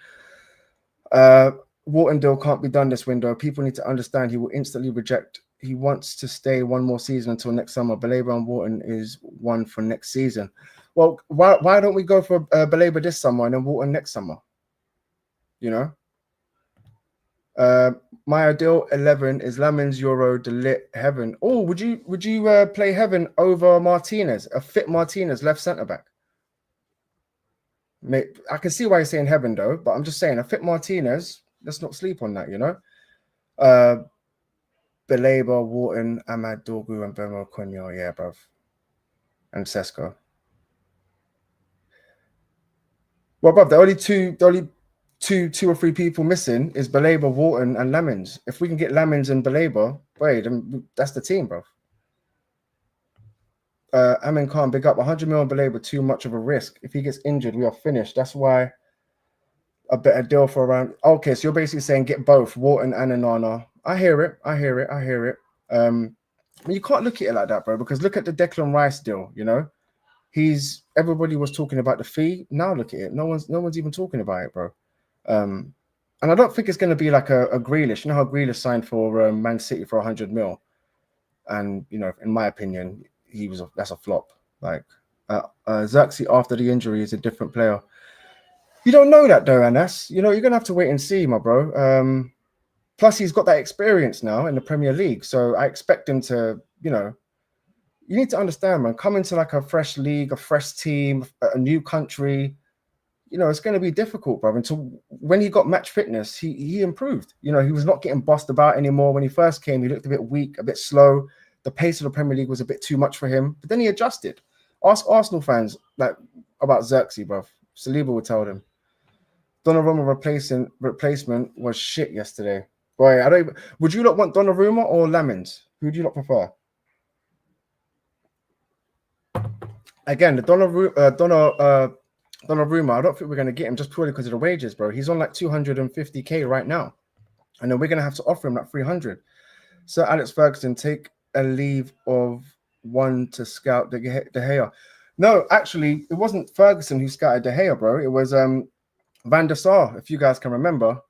Waltondale can't be done this window. People need to understand he will instantly reject. He wants to stay one more season until next summer. Baleba and Wharton is one for next season. Well, why don't we go for Baleba this summer and then Wharton next summer? You know, my ideal 11 is Lamins, Euro, Delit, Heaven. Oh, would you play Heaven over Martinez, a fit Martinez left centre back? Mate, I can see why you're saying Heaven though, but I'm just saying a fit Martinez. Let's not sleep on that, you know. Baleba, Wharton, Ahmad, Dorgu, and Bemo Cunha, yeah, bruv, and Sesko. Well, bruv, the only two or three people missing is Baleba, Wharton, and Lamins. If we can get Lamins and Baleba, wait, then that's the team, bruv. Amin Khan, big up 100 million Baleba, too much of a risk. If he gets injured, we are finished. That's why a better deal for around. Okay, so you're basically saying get both Wharton and Anana. I hear it. You can't look at it like that, bro, because look at the Declan Rice deal, you know. Everybody was talking about the fee. Now look at it. No one's even talking about it, bro. And I don't think it's going to be like a Grealish. You know how Grealish signed for Man City for 100 mil, and you know, in my opinion, that's a flop. Like Xerxes after the injury is a different player. You don't know that though, Anas. You know, you're gonna have to wait and see, my bro. Plus, he's got that experience now in the Premier League, so I expect him to, you know. You need to understand, man. Coming to like a fresh league, a fresh team, a new country, you know, it's going to be difficult, bro. Until when he got match fitness, he improved. You know, he was not getting bossed about anymore. When he first came, he looked a bit weak, a bit slow. The pace of the Premier League was a bit too much for him. But then he adjusted. Ask Arsenal fans like about Xerxes, bro. Saliba would tell them. Donnarumma replacement was shit yesterday. Boy, would you not want Donnarumma or Lamins? Who do you not prefer? Again, the Donnarumma, I don't think we're going to get him just purely because of the wages, bro. He's on like 250k right now. And then we're going to have to offer him like 300. So Alex Ferguson, take a leave of one to scout De Gea. No, actually, it wasn't Ferguson who scouted De Gea, bro. It was Van der Sar, if you guys can remember.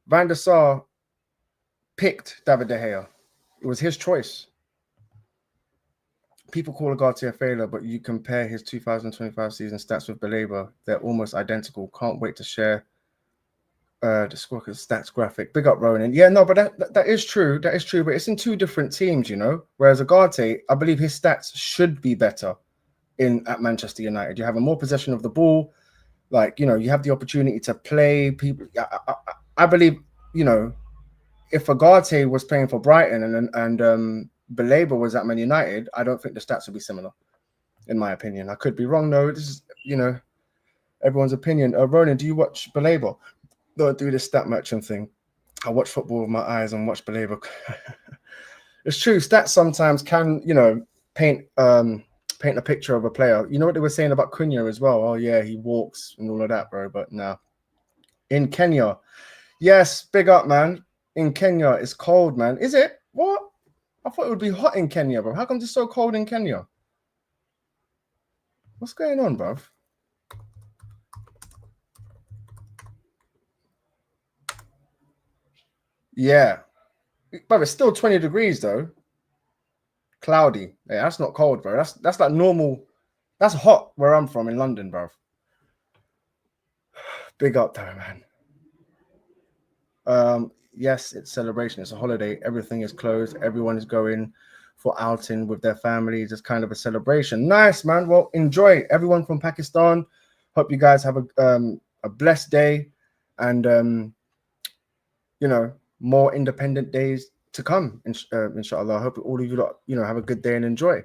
Van der Sar picked David De Gea. It was his choice. People call Ugarte a failure, but you compare his 2025 season stats with Baleba, they're almost identical. Can't wait to share the Squawkers stats graphic. Big up, Ronan. Yeah, no, but that is true. That is true, but it's in two different teams, you know. Whereas Ugarte, I believe his stats should be better at Manchester United. You have a more possession of the ball. Like, you know, you have the opportunity to play people. I believe, you know, if Ugarte was playing for Brighton and Baleba was at Man United, I don't think the stats would be similar, in my opinion. I could be wrong, though. This is, you know, everyone's opinion. Ronan, do you watch Baleba? Don't do this stat merchant thing. I watch football with my eyes and watch Baleba. It's true. Stats sometimes can, you know, paint a picture of a player. You know what they were saying about Cunha as well? Oh, yeah, he walks and all of that, bro. But no. In Kenya. Yes, big up, man. In Kenya, it's cold, man. Is it? What? I thought it would be hot in Kenya, bro. How come it's so cold in Kenya? What's going on, bro? Yeah. But it's still 20 degrees, though. Cloudy. Yeah, that's not cold, bro. That's like normal. That's hot where I'm from in London, bro. Big up, though, man. Yes, it's celebration. It's a holiday. Everything is closed. Everyone is going for outing with their families. It's kind of a celebration. Nice, man. Well, enjoy. Everyone from Pakistan. Hope you guys have a blessed day, and you know, more independent days to come. Inshallah. I hope all of you, you know, have a good day and enjoy.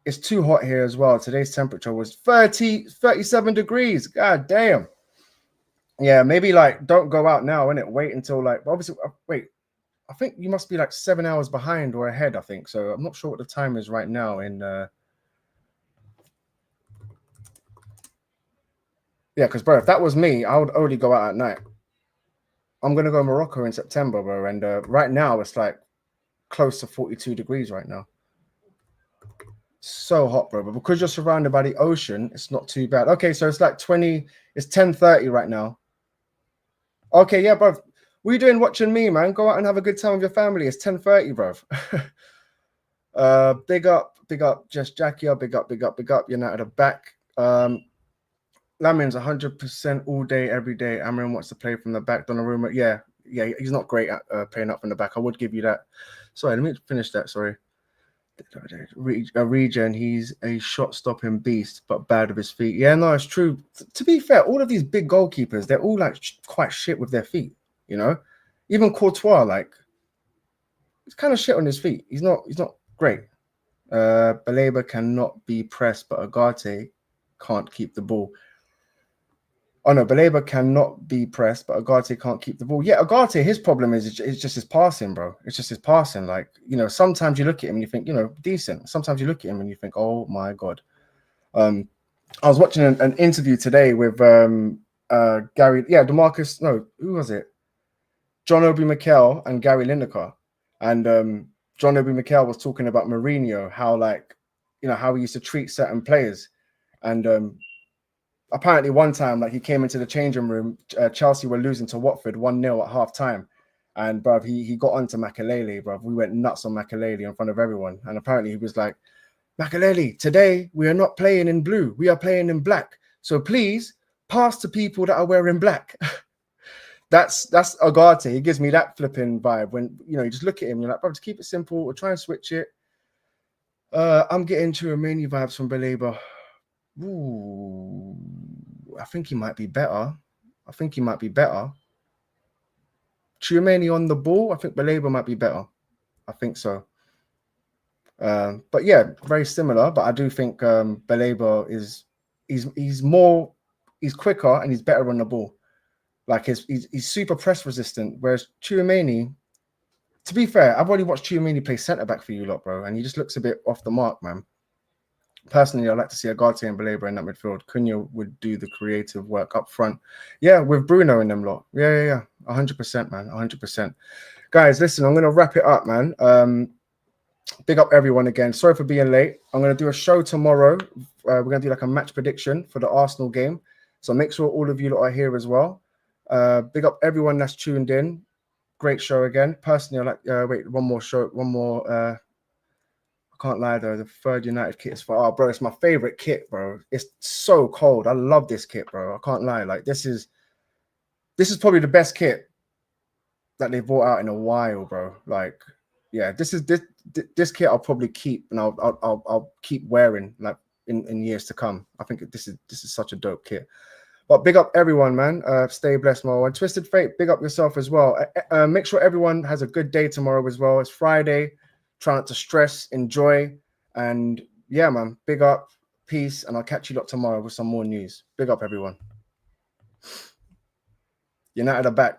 It's too hot here as well. Today's temperature was 37 degrees. God damn. Yeah, maybe like don't go out now, innit? Wait until like obviously wait. I think you must be like 7 hours behind or ahead, I think. So I'm not sure what the time is right now in yeah, because bro, if that was me, I would only go out at night. I'm gonna go to Morocco in September, bro, and right now it's like close to 42 degrees right now. So hot, bro. But because you're surrounded by the ocean, it's not too bad. Okay, so it's like 20, it's 10:30 right now. Okay, yeah, bro. What are you doing watching me, man? Go out and have a good time with your family. It's 10:30, bro. Big up, just Jackie. Big up, You're now at the back. Lamin's 100% all day, every day. Amarin wants to play from the back. Donnarumma, yeah, he's not great at playing up from the back. I would give you that. Sorry, let me finish that. Sorry. Regen, he's a shot-stopping beast, but bad with his feet. Yeah, no, it's true. To be fair, all of these big goalkeepers, they're all like quite shit with their feet. You know, even Courtois, like, he's kind of shit on his feet. He's not great. Baleba cannot be pressed, but Agate can't keep the ball. Oh no, Baleba cannot be pressed, but Agate can't keep the ball. Yeah, Agate, his problem is just his passing, bro. It's just his passing. Like, you know, sometimes you look at him and you think, you know, decent. Sometimes you look at him and you think, oh my God. I was watching an interview today with Gary, DeMarcus, no, who was it? John Obi Mikel and Gary Lineker. And John Obi Mikel was talking about Mourinho, how, like, you know, how he used to treat certain players. And apparently one time, like, he came into the changing room, Chelsea were losing to Watford 1-0 at half time. And bruv, he got onto Makelele, bruv. We went nuts on Makelele in front of everyone. And apparently he was like, Makelele, today we are not playing in blue. We are playing in black. So please pass to people that are wearing black. That's Agate. He gives me that flipping vibe when, you know, you just look at him, you're like, bro, just keep it simple. We'll try and switch it. I'm getting Tchouaméni vibes from Baleba. Ooh, I think he might be better. Tchouaméni on the ball. I think Baleba might be better. I think so. But yeah, very similar. But I do think Baleba is he's quicker and he's better on the ball. Like he's super press resistant. Whereas Tchouaméni, to be fair, I've already watched Tchouaméni play centre back for you lot, bro, and he just looks a bit off the mark, man. Personally, I'd like to see Agate and Baleba in that midfield. Cunha would do the creative work up front. Yeah, with Bruno in them lot. Yeah. 100%, man. 100%. Guys, listen, I'm going to wrap it up, man. Big up everyone again. Sorry for being late. I'm going to do a show tomorrow. We're going to do like a match prediction for the Arsenal game. So make sure all of you lot are here as well. Big up everyone that's tuned in. Great show again. Personally, I like, wait, one more. I can't lie though, the third United kit is for bro, it's my favorite kit, bro. It's so cold. I love this kit, bro. I can't lie. Like, this is probably the best kit that they brought out in a while, bro. Like, yeah, this kit I'll probably keep, and I'll keep wearing like in years to come. I think this is such a dope kit. But big up everyone, man. Stay blessed, Mo. And Twisted Fate, big up yourself as well. Make sure everyone has a good day tomorrow as well. It's Friday. Try not to stress, enjoy, and yeah, man, big up, peace, and I'll catch you lot tomorrow with some more news. Big up, everyone. United are back.